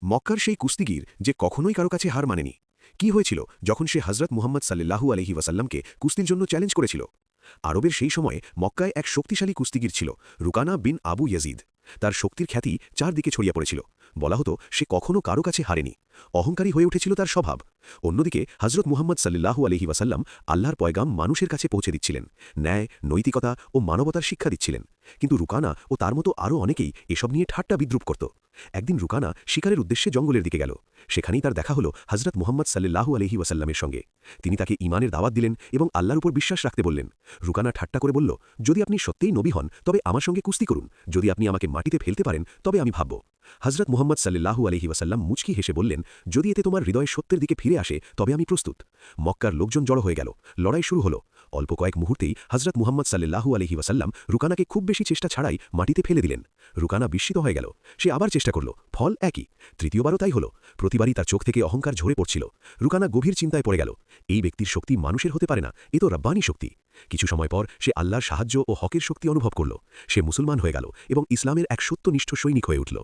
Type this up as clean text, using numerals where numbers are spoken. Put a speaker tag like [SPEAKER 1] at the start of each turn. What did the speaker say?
[SPEAKER 1] মক্কার সেই কুস্তিগির যে কখনোই কারো কাছে হার মানেনি। কি হয়েছিল যখন সে হজরত মুহাম্মদ সাল্লাল্লাহু আলাইহি ওয়াসাল্লামকে কুস্তির জন্য চ্যালেঞ্জ করেছিল? আরবের সেই সময়ে মক্কায় এক শক্তিশালী কুস্তিগির ছিল, রুকানা বিন আবু ইয়াজিদ। তার শক্তির খ্যাতি চারদিকে ছড়িয়ে পড়েছিল। বলা হতো সে কখনো কারো কাছে হারেনি। অহংকারী হয়ে উঠেছিল তার স্বভাব। অন্যদিকে হজরত মুহাম্মদ সাল্লাল্লাহু আলাইহি ওয়াসাল্লাম আল্লাহর পয়গাম মানুষের কাছে পৌঁছে দিচ্ছিলেন, ন্যায়, নৈতিকতা ও মানবতার শিক্ষা দিচ্ছিলেন। কিন্তু রুকানা ও তার মতো আরও অনেকেই এসব নিয়ে ঠাট্টা বিদ্রুপ করত। একদিন রুকানা শিকারের উদ্দেশ্যে জঙ্গলের দিকে গেল। সেখানেই তার দেখা হলো হজরত মুহাম্মদ সাল্লাল্লাহু আলাইহি ওয়াসাল্লামের সঙ্গে। তিনি তাকে ঈমানের দাওয়াত দিলেন এবং আল্লাহর উপর বিশ্বাস রাখতে বললেন। রুকানা ঠাট্টা করে বলল, যদি আপনি সত্যিই নবী হন তবে আমার সঙ্গে কুস্তি করুন, যদি আপনি আমাকে মাটিতে ফেলতে পারেন তবে আমি ভাবব। হজরত মুহাম্মদ সাল্লাল্লাহু আলাইহি ওয়াসাল্লাম মুচকি হেসে বললেন, যদি এতে তোমার হৃদয় সত্যের দিকে ফিরে আসে তবে আমি প্রস্তুত। মক্কার লোকজন জড়ো হয়ে গেল। লড়াই শুরু হলো। অল্প কয়েক মুহূর্তেই হজরত মুহাম্মদ সাল্লাল্লাহু আলাইহি ওয়াসাল্লাম রুকানাকে খুব বেশি চেষ্টা ছাড়াই মাটিতে ফেলে দিলেন। রুকানা বিস্মিত হয়ে গেল। সে আবার চেষ্টা করল, ফল একই। তৃতীয়বারও তাই হল। প্রতিবারই তার চোখ থেকে অহংকার ঝরে পড়ছিল। রুকানা গভীর চিন্তায় পড়ে গেল। এই ব্যক্তির শক্তি মানুষের হতে পারে না, এ তো রাব্বানী শক্তি। কিছু সময় পর সে আল্লাহর সাহায্য ও হকের শক্তি অনুভব করল। সে মুসলমান হয়ে গেল এবং ইসলামের এক সত্যনিষ্ঠ সৈনিক হয়ে উঠল।